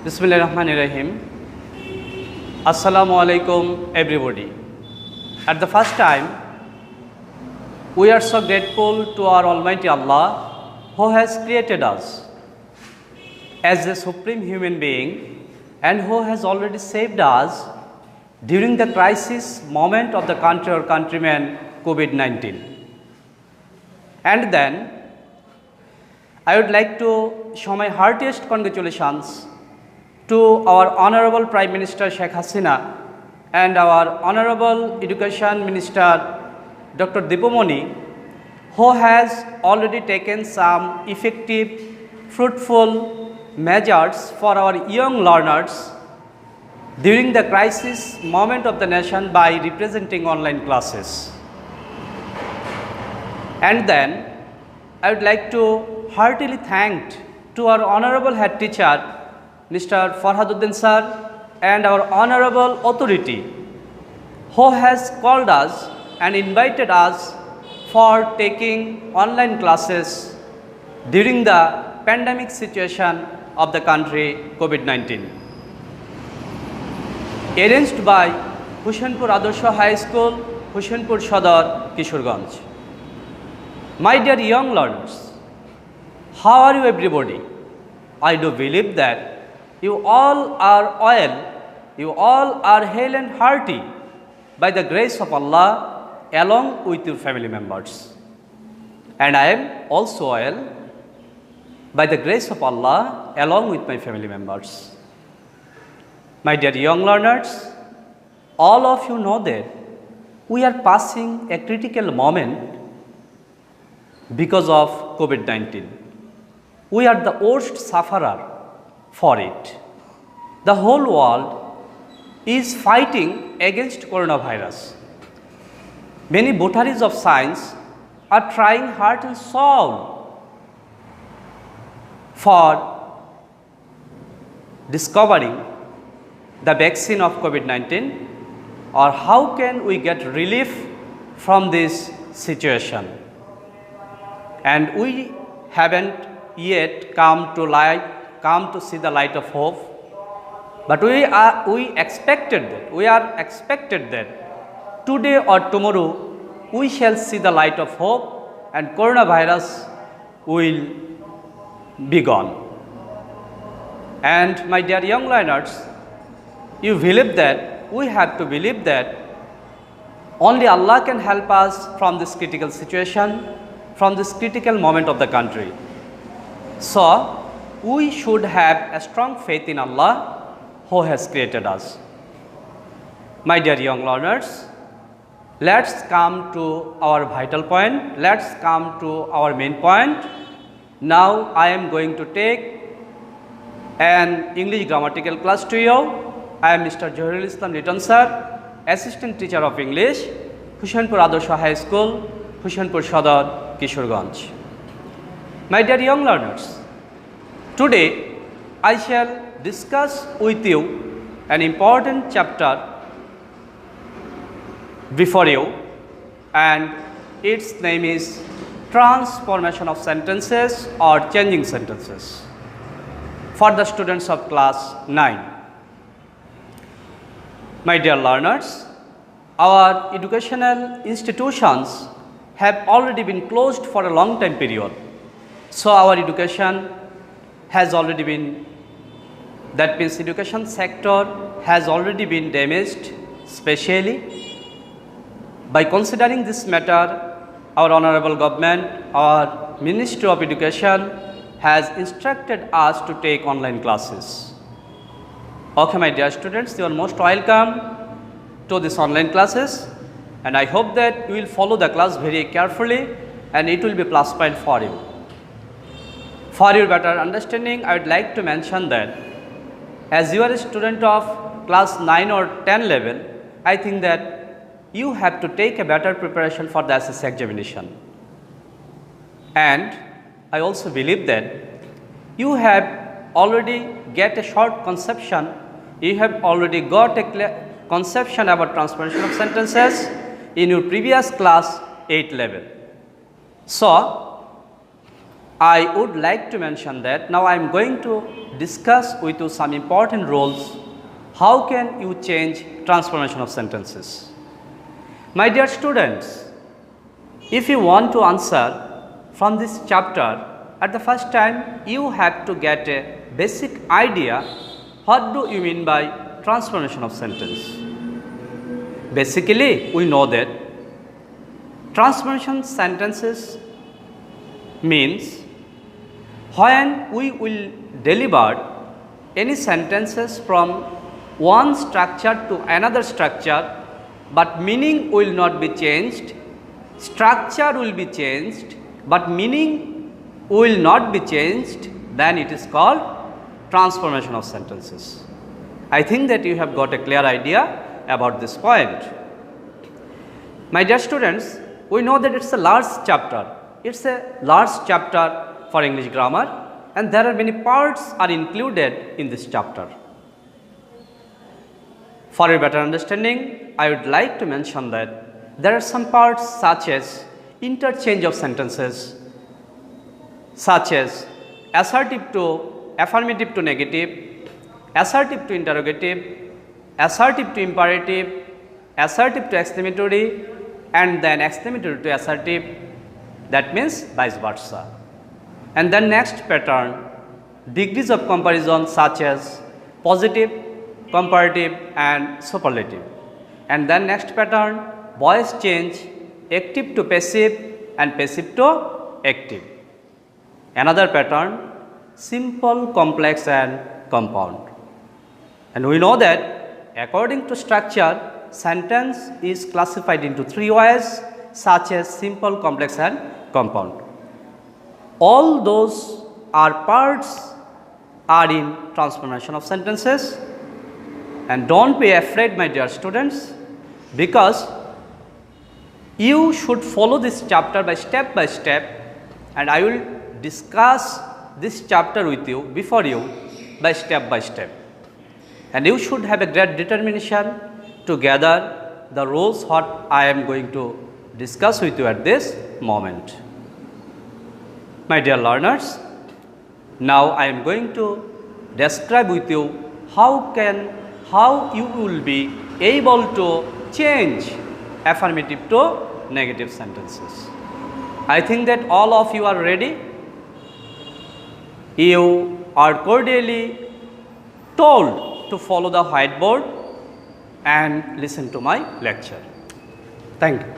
Bismillahirrahmanirrahim. Assalamu alaikum everybody. At the first time, we are so grateful to our Almighty Allah who has created us as a supreme human being and who has already saved us during the crisis moment of the country or countrymen COVID-19. And then, I would like to show my heartiest congratulations to our Honorable Prime Minister Sheikh Hasina and our Honorable Education Minister Dr. Dipomoni, who has already taken some effective, fruitful measures for our young learners during the crisis moment of the nation by representing online classes. And then, I would like to heartily thank to our Honorable Head Teacher Mr. Farhaduddin Sir and our Honorable Authority who has called us and invited us for taking online classes during the pandemic situation of the country COVID-19. Arranged by Hussainpur Adarsha High School, Hussainpur Sadar, Kishorganj. My dear young learners, how are you everybody? I do believe that you all are well, you all are hale and hearty by the grace of Allah along with your family members. And I am also well by the grace of Allah along with my family members. My dear young learners, all of you know that we are passing a critical moment because of COVID-19. We are the worst sufferer for it. The whole world is fighting against coronavirus. Many votaries of science are trying heart and soul for discovering the vaccine of COVID-19 or how can we get relief from this situation. And we haven't yet come to see the light of hope, but we are expected that today or tomorrow we shall see the light of hope and coronavirus will be gone. And my dear young learners, you believe that, we have to believe that only Allah can help us from this critical situation, from this critical moment of the country. So, we should have a strong faith in Allah who has created us. My dear young learners, let's come to our vital point. Let's come to our main point. Now, I am going to take an English grammatical class to you. I am Mr. Johirul Islam Liton Sir, Assistant Teacher of English, Hussainpur Adarsha High School, Hussainpur Sadar, Kishorganj. My dear young learners, today I shall discuss with you an important chapter before you, and its name is Transformation of Sentences or Changing Sentences for the students of class 9. My dear learners, our educational institutions have already been closed for a long time period. So our education has already been, that means education sector has already been damaged, especially by considering this matter, our honorable government, our Ministry of Education has instructed us to take online classes. Okay, my dear students, you are most welcome to this online classes, and I hope that you will follow the class very carefully and it will be plus point for you. For your better understanding, I would like to mention that as you are a student of class 9 or 10 level, I think that you have to take a better preparation for the SSC examination. And I also believe that you have already get a short conception, you have already got a conception about transformation of sentences in your previous class 8 level. So, I would like to mention that now I am going to discuss with you some important roles. How can you change transformation of sentences? My dear students, if you want to answer from this chapter, at the first time you have to get a basic idea what do you mean by transformation of sentence. Basically, we know that transformation sentences means when we will deliver any sentences from one structure to another structure, but meaning will not be changed, structure will be changed, but meaning will not be changed, then it is called transformation of sentences. I think that you have got a clear idea about this point. My dear students, we know that it's a large chapter. It's a large chapter for English grammar, and there are many parts are included in this chapter. For a better understanding, I would like to mention that there are some parts such as interchange of sentences, such as assertive to affirmative to negative, assertive to interrogative, assertive to imperative, assertive to exclamatory, and then exclamatory to assertive, that means vice versa. And then next pattern, degrees of comparison such as positive, comparative and superlative. And then next pattern, voice change, active to passive and passive to active. Another pattern, simple, complex and compound. And we know that according to structure, sentence is classified into three ways such as simple, complex and compound. All those are parts are in transformation of sentences, and don't be afraid, my dear students, because you should follow this chapter by step, and I will discuss this chapter with you before you by step, and you should have a great determination to gather the rules what I am going to discuss with you at this moment. My dear learners, now I am going to describe with you how you will be able to change affirmative to negative sentences. I think that all of you are ready. You are cordially told to follow the whiteboard and listen to my lecture. Thank you.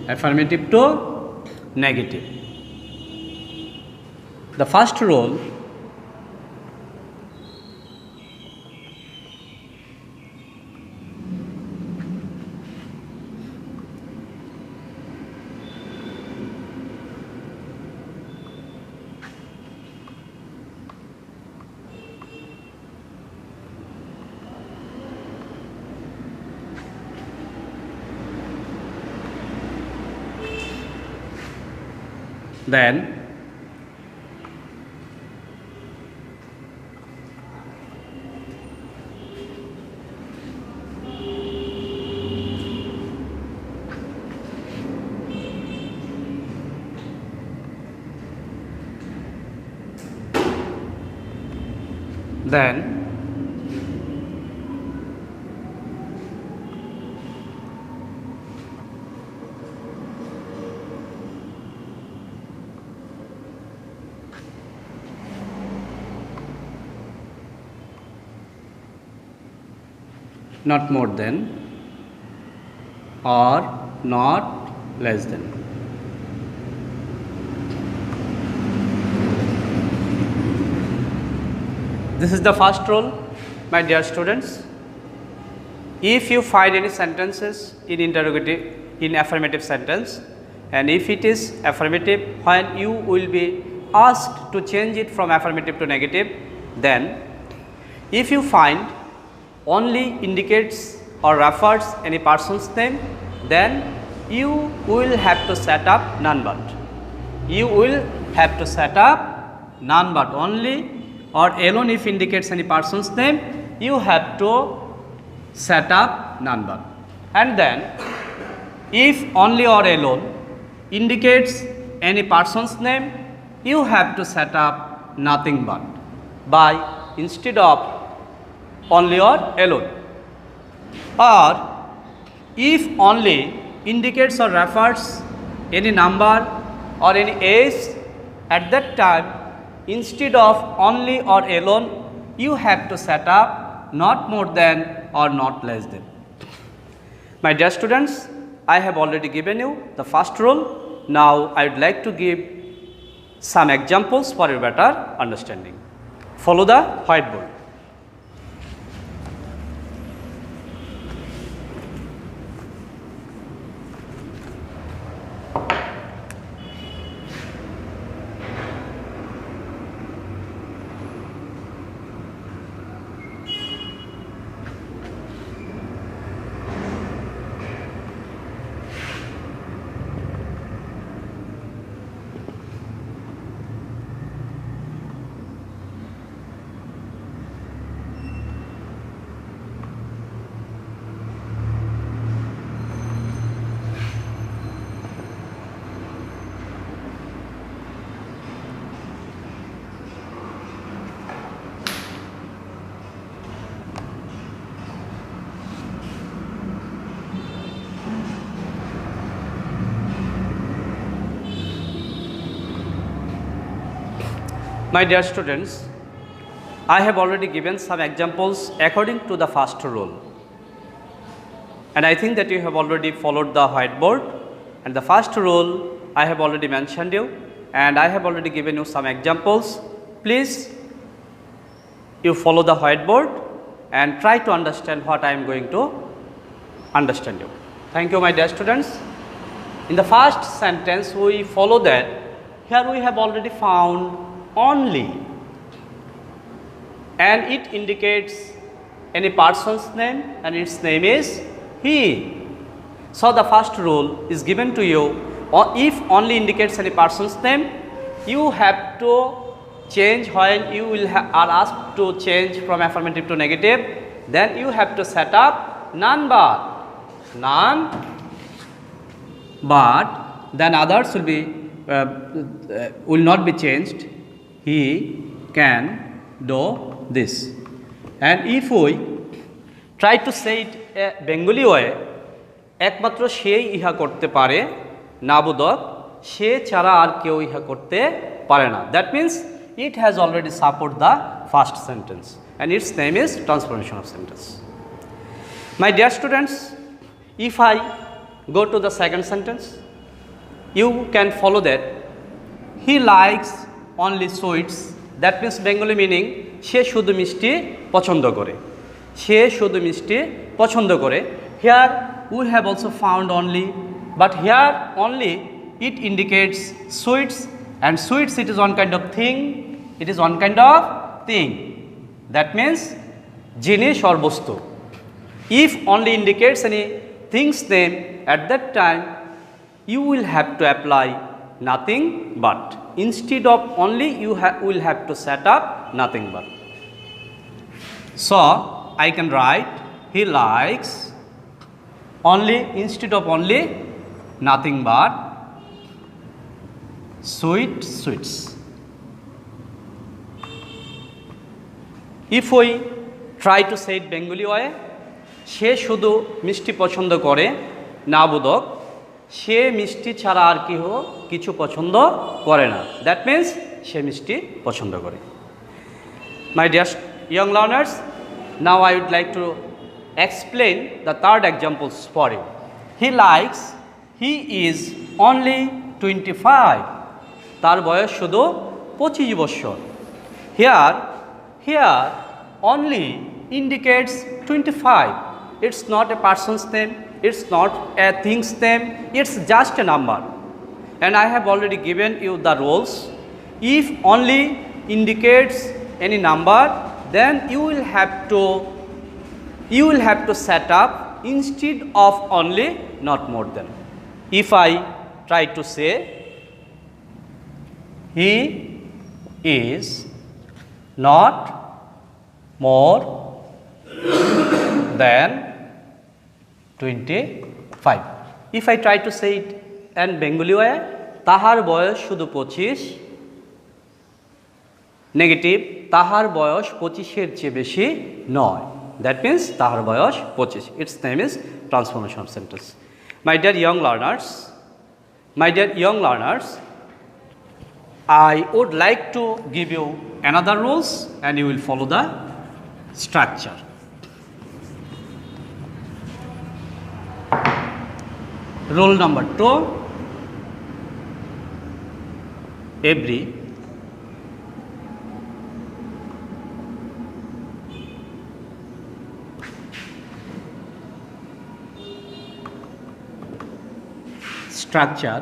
Affirmative to negative. The first rule, then not more than or not less than. This is the first rule, my dear students. If you find any sentences in interrogative, in affirmative sentence, and if it is affirmative, when you will be asked to change it from affirmative to negative, then if you find only indicates or refers any person's name, then you will have to set up none but. You will have to set up none but only or alone if indicates any person's name, you have to set up none but. And then if only or alone indicates any person's name, you have to set up nothing but by instead of only or alone. Or if only indicates or refers any number or any age, at that time instead of only or alone you have to set up not more than or not less than. My dear students, I have already given you the first rule. Now I would like to give some examples for your better understanding. Follow the whiteboard. My dear students, I have already given some examples according to the first rule, and I think that you have already followed the whiteboard. And the first rule I have already mentioned you, and I have already given you some examples. Please you follow the whiteboard and try to understand what I am going to understand you. Thank you, my dear students. In the first sentence we follow that. Here we have already found only, and it indicates any person's name, and its name is he. So the first rule is given to you, or if only indicates any person's name, you have to change when you will are asked to change from affirmative to negative, then you have to set up none but then others will be will not be changed. He can do this. And if we try to say it a Bengali way, একমাত্র সেই ইহা করতে পারে, নাবোধক সে ছাড়া আর কেউ ইহা করতে পারে না. That means it has already support the first sentence, and its name is transformation of sentence. My dear students, if I go to the second sentence, you can follow that. He likes only sweets. That means Bengali meaning সে শুধু মিষ্টি পছন্দ করে, সে শুধু মিষ্টি পছন্দ করে. Here we have also found only, but here only it indicates sweets, and sweets it is one kind of thing, it is one kind of thing. That means জিনিস or বস্তু. If only indicates any thing's name, at that time you will have to apply nothing but. Instead of only you will have to set up nothing but. So I can write he likes only, instead of only nothing but sweets. If we try to say it Bengali way, সে শুধু মিষ্টি পছন্দ করে, না বোধক সে মিষ্টি ছাড়া আর কিছু পছন্দ করে না. দ্যাট মিন্স সে মিষ্টি পছন্দ করে. My dear young learners, now I would like to explain the third examples for you. He likes, he is only 25. তার বয়স শুধু 25 বছর. Here only indicates 25. It's not a person's name, it's not a thing's name, it's just a number. And I have already given you the rules. If only indicates any number, then you will have to set up instead of only, not more than. If I try to say he is not more than 25. If I try to say it in Bengali way, তাহার বয়স শুধু 25, negative তাহার বয়স 25-এর চেয়ে বেশি নয়। That means তাহার বয়স 25. Its name is transformation of sentence. My dear young learners, I would like to give you another rules and you will follow the structure. Rule number 2, every structure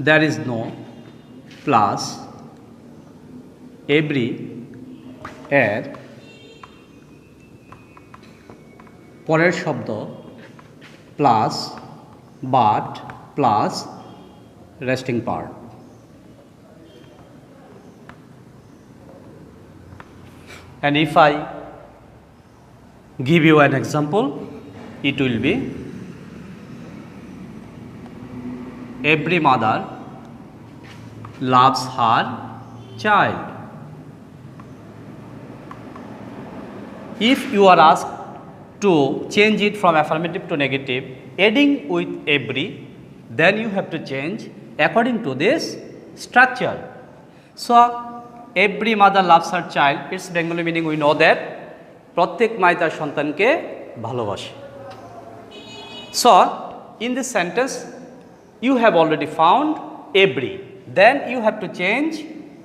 there is no plus every এর পরের শব্দ plus but plus resting part. And if I give you an example, it will be every mother loves her child. If you are asked to change it from affirmative to negative, adding with every, then you have to change according to this structure. So, every mother loves her child, its Bengali meaning we know that প্রত্যেক মাই তার সন্তানকে ভালোবাসে। So, in this sentence, you have already found every. Then you have to change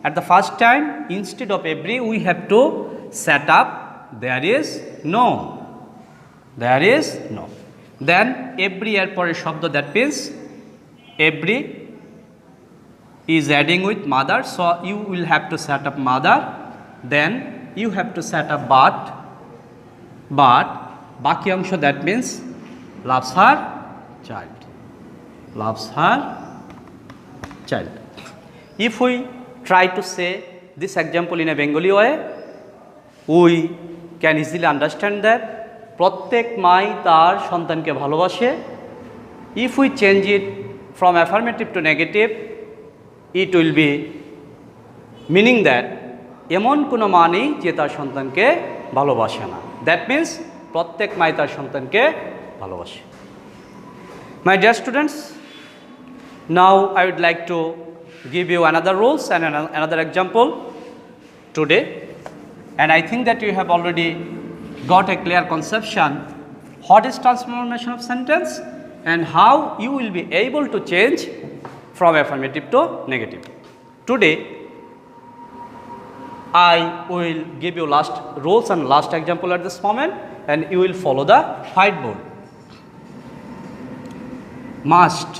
at the first time, instead of every, we have to set up there is no. There is no. Then every এর পরে শব্দ, that means every is adding with mother, so you will have to set up mother. Then you have to set up but বাকি অংশ, that means loves her child. Loves her child. If we try to say this example in a Bengali way, we can easily understand that প্রত্যেক মাই তার সন্তানকে ভালোবাসে। If we change it from affirmative to negative, it will be meaning that এমন কোনো মা নেই যে তার সন্তানকে ভালোবাসে না। That means প্রত্যেক মাই তার সন্তানকে ভালোবাসে। My dear students, now I would like to give you another rules and another example today, and I think that you have already got a clear conception what is transformation of sentence and how you will be able to change from affirmative to negative. Today I will give you last rules and last example at this moment, and you will follow the whiteboard. Must.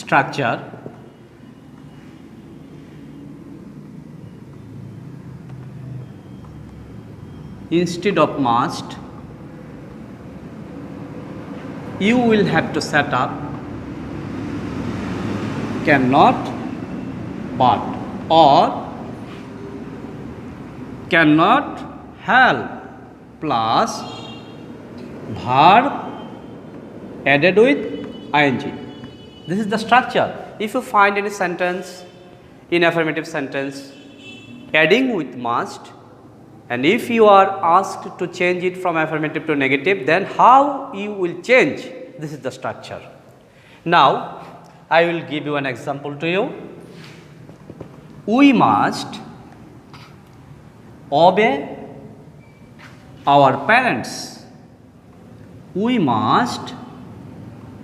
Structure. Instead of must, you will have to set up cannot but or cannot help plus verb added with ing. This is the structure. If you find any sentence in affirmative sentence adding with must, and if you are asked to change it from affirmative to negative, then how you will change? This is the structure. Now I will give you an example to you. We must obey our parents. We must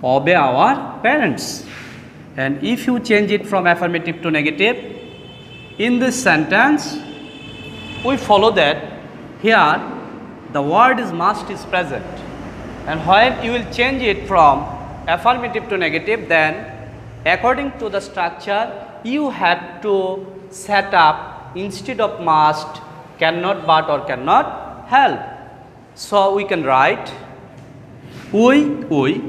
obey our parents. And if you change it from affirmative to negative, in this sentence we follow that here the word is must is present, and when you will change it from affirmative to negative, then according to the structure you have to set up instead of must cannot but or cannot help. So we can write we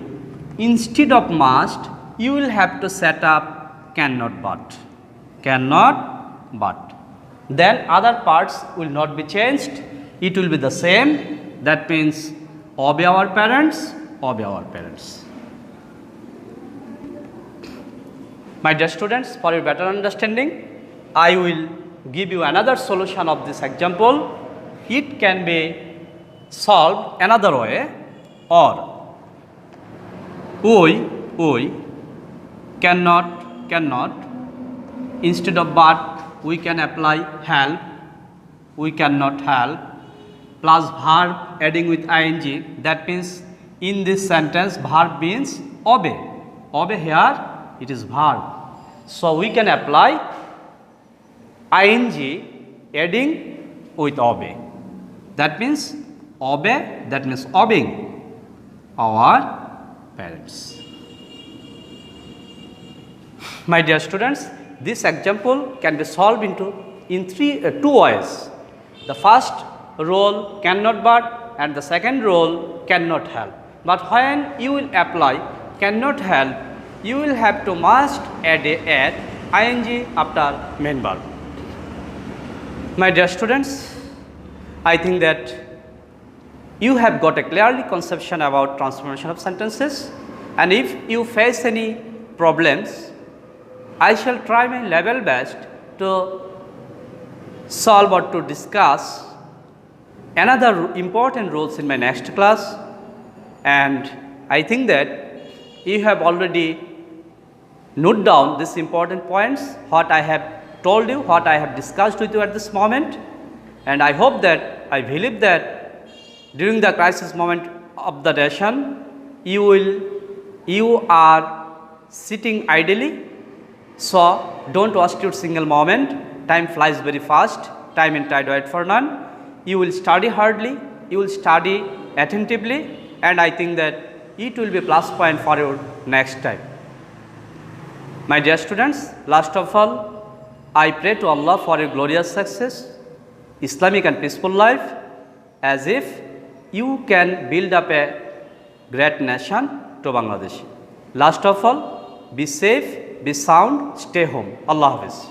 instead of must you will have to set up cannot but. Then other parts will not be changed, it will be the same. That means obey our parents. My dear students, for your better understanding, I will give you another solution of this example. It can be solved another way, or we cannot instead of but we can apply help, we cannot help, plus verb adding with ing. That means in this sentence verb means obey. Obey here it is verb. So we can apply ing adding with obey. That means obey, that means obeying our parents. My dear students, this example can be solved in two ways. The first role cannot but and the second role cannot help. But when you will apply cannot help, you will have to must add ing after main verb. My dear students, I think that you have got a clearly conception about transformation of sentences, and if you face any problems, I shall try my level best to solve or to discuss another important rules in my next class. And I think that you have already note down these important points, what I have told you, what I have discussed with you at this moment. And I hope that, I believe that during the crisis moment of the session, you are sitting idly. So don't waste your single moment. Time flies very fast. Time and tide wait for none. You will study hardly, you will study attentively, and I think that it will be plus point for your next time. My dear students, last of all, I pray to Allah for your glorious success, Islamic and peaceful life, as if you can build up a great nation to Bangladesh. Last of all, be safe, be sound, stay home. Allah Hafiz.